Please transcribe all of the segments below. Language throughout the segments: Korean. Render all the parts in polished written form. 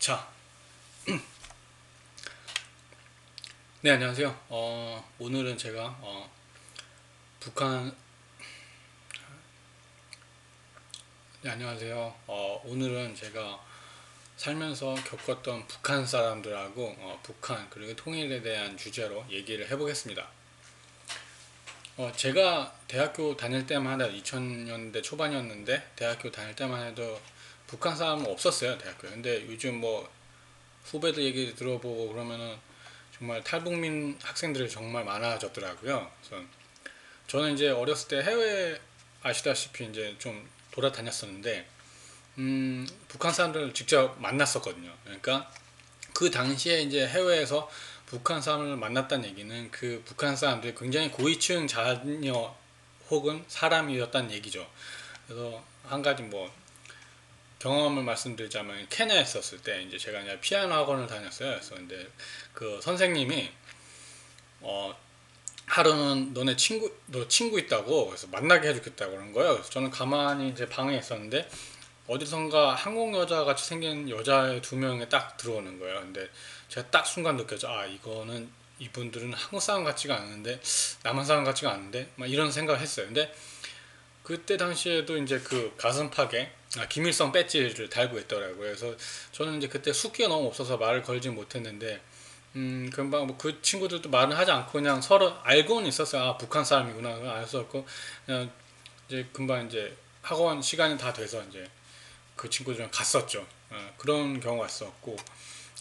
자, 네, 안녕하세요. 오늘은 제가 북한, 네, 안녕하세요. 오늘은 제가 살면서 겪었던 북한 사람들하고 북한 그리고 통일에 대한 주제로 얘기를 해보겠습니다. 제가 대학교 다닐 때만 해도 2000년대 초반이었는데 대학교 다닐 때만 해도 북한 사람은 없었어요, 대학교에. 근데 요즘 뭐 후배들 얘기 들어보고 그러면은 정말 탈북민 학생들이 정말 많아졌더라고요. 그래서 저는 이제 어렸을 때 해외 아시다시피 이제 좀 돌아다녔었는데 북한 사람들을 직접 만났었거든요. 그러니까 그 당시에 이제 해외에서 북한 사람을 만났다는 얘기는 그 북한 사람들이 굉장히 고위층 자녀 혹은 사람이었다는 얘기죠. 그래서 한 가지 뭐 경험을 말씀드리자면 케냐에 있었을 때 이제 제가 이제 피아노 학원을 다녔어요. 그래서 근데 그 선생님이 어 하루는 너 친구 있다고 그래서 만나게 해주겠다고 그런 거예요. 그래서 저는 가만히 이제 방에 있었는데 어디선가 한국 여자 같이 생긴 여자 두 명이 딱 들어오는 거예요. 근데 제가 딱 순간 느꼈죠. 아, 이거는 이분들은 한국 사람 같지가 않은데 남한 사람 같지가 않은데 막 이런 생각을 했어요. 근데 그때 당시에도 이제 그 가슴팍에 김일성 배지를 달고 있더라고요. 그래서 저는 이제 그때 숫기가 너무 없어서 말을 걸지 못했는데 금방 뭐 그 친구들도 말은 하지 않고 그냥 서로 알고는 있었어요. 아, 북한 사람이구나. 그걸 알았었고 그냥 이제 금방 이제 학원 시간이 다 돼서 이제 그 친구들이랑 갔었죠. 그런 경우가 있었고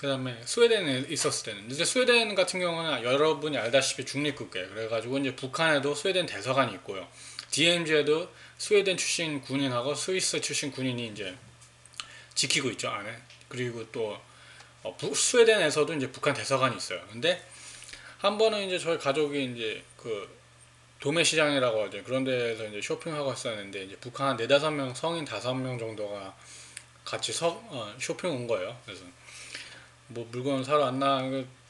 그다음에 스웨덴에 있었을 때는 이제 스웨덴 같은 경우는 여러분이 알다시피 중립국이에요. 그래가지고 이제 북한에도 스웨덴 대사관이 있고요. DMZ에도 스웨덴 출신 군인하고 스위스 출신 군인이 이제 지키고 있죠, 안에. 그리고 또 스웨덴에서도 이제 북한 대사관이 있어요. 근데 한 번은 이제 저희 가족이 이제 그 도매시장이라고 하죠. 그런 데서 이제 쇼핑하고 있었는데 이제 북한 한 네다섯 명 성인 다섯 명 정도가 같이 쇼핑 온 거예요. 그래서 뭐 물건 사러 왔나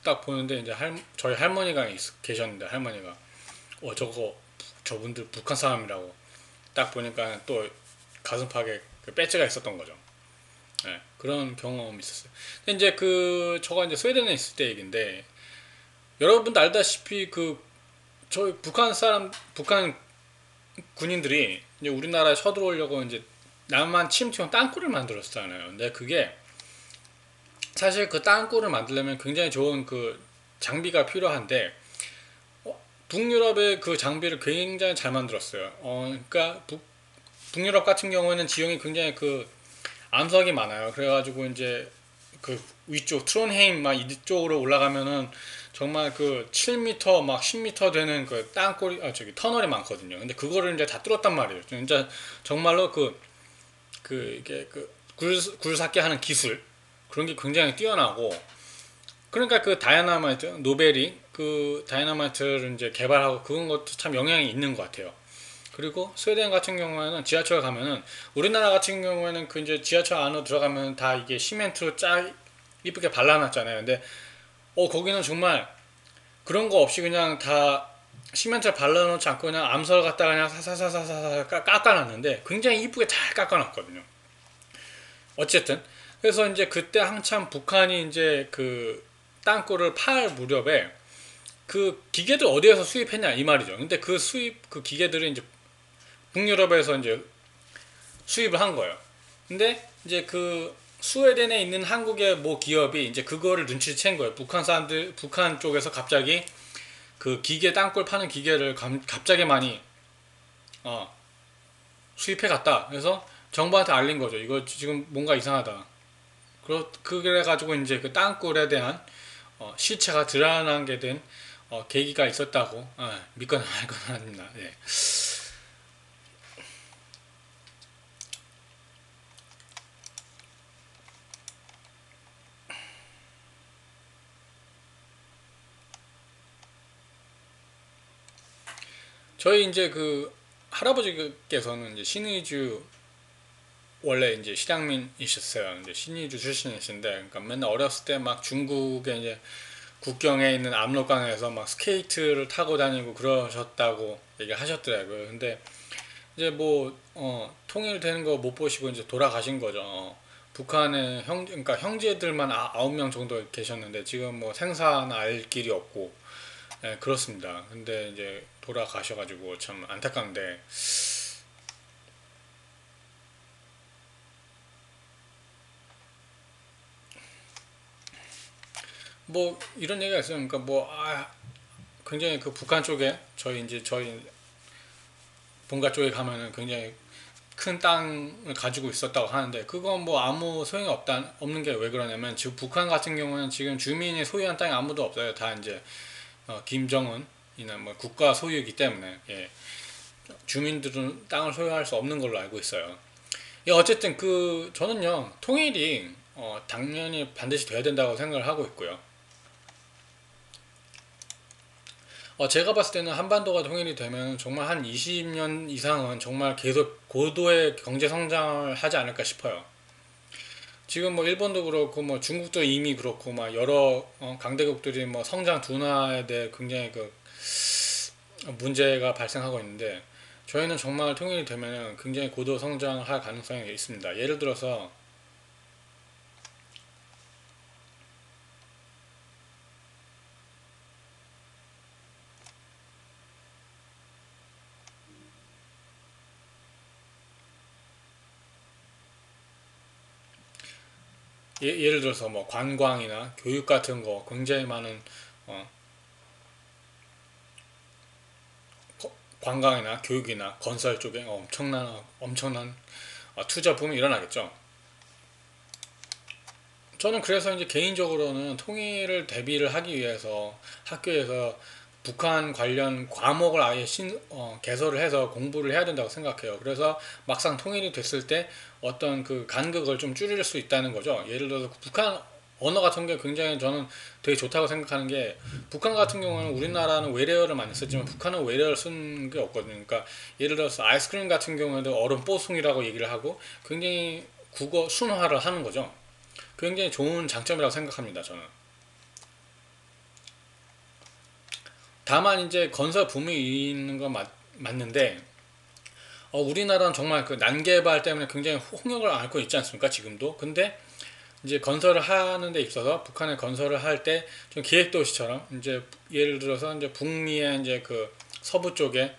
딱 보는데 이제 저희 할머니가 계셨는데 할머니가 저거 저분들 북한 사람이라고 딱 보니까 또 가슴팍에 그 배지가 있었던 거죠. 네, 그런 경험이 있었어요. 근데 이제 저가 이제 스웨덴에 있을 때 얘기인데 여러분도 알다시피 저희 북한 군인들이 이제 우리나라에 쳐들어오려고 이제 남한 침투용 땅굴을 만들었잖아요. 근데 그게 사실 그 땅굴을 만들려면 굉장히 좋은 그 장비가 필요한데 북유럽의 그 장비를 굉장히 잘 만들었어요. 그러니까 북유럽 같은 경우에는 지형이 굉장히 그 암석이 많아요. 그래가지고 이제 그 위쪽 트론헤임 막 이쪽으로 올라가면은 정말 그 7m 막 10m 되는 그 땅굴이 저기 터널이 많거든요. 근데 그거를 이제 다 뚫었단 말이에요. 진짜 정말로 이게 굴삭기 하는 기술 그런 게 굉장히 뛰어나고 그러니까 그 다이나마이트 노벨이 그 다이나마이트를 이제 개발하고 그런 것도 참 영향이 있는 것 같아요. 그리고 스웨덴 같은 경우에는 지하철 가면은 우리나라 같은 경우에는 그 이제 지하철 안으로 들어가면 다 이게 시멘트로 쫙 이쁘게 발라놨잖아요. 근데 거기는 정말 그런 거 없이 그냥 다 시멘트를 발라놓지 않고 그냥 암석을 갖다가 그냥 사사사사사 깎아놨는데 굉장히 이쁘게 잘 깎아놨거든요. 어쨌든 그래서 이제 그때 한참 북한이 이제 그 땅굴을 팔 무렵에 그 기계들 어디에서 수입했냐 이 말이죠. 근데 그 기계들이 이제 북유럽에서 이제 수입을 한 거예요. 근데 이제 그 스웨덴에 있는 한국의 모 기업이 이제 그거를 눈치챈 거예요. 북한 쪽에서 갑자기 그 기계 땅굴 파는 기계를 갑자기 많이 어, 수입해 갔다. 그래서 정부한테 알린 거죠. 이거 지금 뭔가 이상하다. 그래 가지고 이제 그 땅굴에 대한 실체가 드러나게 된 계기가 있었다고 믿거나 말거나 합니다. 네. 저희 이제 그 할아버지께서는 이제 신의주 원래 이제 실향민이셨어요. 이제 신의주 출신이신데, 그러니까 맨날 어렸을 때 막 중국에 이제 국경에 있는 압록강에서 막 스케이트를 타고 다니고 그러셨다고 얘기하셨더라고요. 근데 이제 뭐 통일되는 거 못 보시고 이제 돌아가신 거죠. 북한에 그러니까 형제들만 9명 정도 계셨는데 지금 뭐 생사나 길이 없고, 예, 그렇습니다. 근데 이제 돌아가셔가지고 참 안타까운데, 뭐 이런 얘기가 있어요. 그러니까 뭐 굉장히 그 북한 쪽에 저희 본가 쪽에 가면은 굉장히 큰 땅을 가지고 있었다고 하는데, 그건 뭐 아무 소용이 없는 게 왜 그러냐면, 지금 북한 같은 경우는 지금 주민이 소유한 땅이 아무도 없어요. 다 이제 김정은이나 뭐 국가 소유이기 때문에, 예, 주민들은 땅을 소유할 수 없는 걸로 알고 있어요. 예, 어쨌든 저는요, 통일이 당연히 반드시 돼야 된다고 생각을 하고 있고요. 제가 봤을 때는 한반도가 통일이 되면 정말 한 20년 이상은 정말 계속 고도의 경제 성장을 하지 않을까 싶어요. 지금 뭐 일본도 그렇고 뭐 중국도 이미 그렇고 막 여러 강대국들이 뭐 성장 둔화에 대해 굉장히 그 문제가 발생하고 있는데, 저희는 정말 통일이 되면 굉장히 고도 성장할 가능성이 있습니다. 예를 들어서 뭐 관광이나 교육 같은 거 굉장히 많은 어, 관광이나 교육이나 건설 쪽에 엄청난 투자 붐이 일어나겠죠. 저는 그래서 이제 개인적으로는 통일을 대비를 하기 위해서 학교에서 북한 관련 과목을 아예 개설을 해서 공부를 해야 된다고 생각해요. 그래서 막상 통일이 됐을 때 어떤 그 간극을 좀 줄일 수 있다는 거죠. 예를 들어서 북한 언어 같은 게 굉장히 저는 되게 좋다고 생각하는 게, 북한 같은 경우는 우리나라는 외래어를 많이 쓰지만 북한은 외래어를 쓴 게 없거든요. 그러니까 예를 들어서 아이스크림 같은 경우에도 얼음 뽀송이라고 얘기를 하고 굉장히 국어 순화를 하는 거죠. 굉장히 좋은 장점이라고 생각합니다, 저는. 다만 이제 건설 붐이 있는 건 맞는데, 우리나라는 정말 그 난개발 때문에 굉장히 홍역을 앓고 있지 않습니까, 지금도? 근데 이제 건설을 하는 데 있어서 북한의 건설을 할 때 좀 기획도시처럼, 이제 예를 들어서 이제 북미의 이제 그 서부 쪽의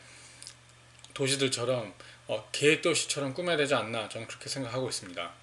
도시들처럼 계획도시처럼 꾸며야 되지 않나, 저는 그렇게 생각하고 있습니다.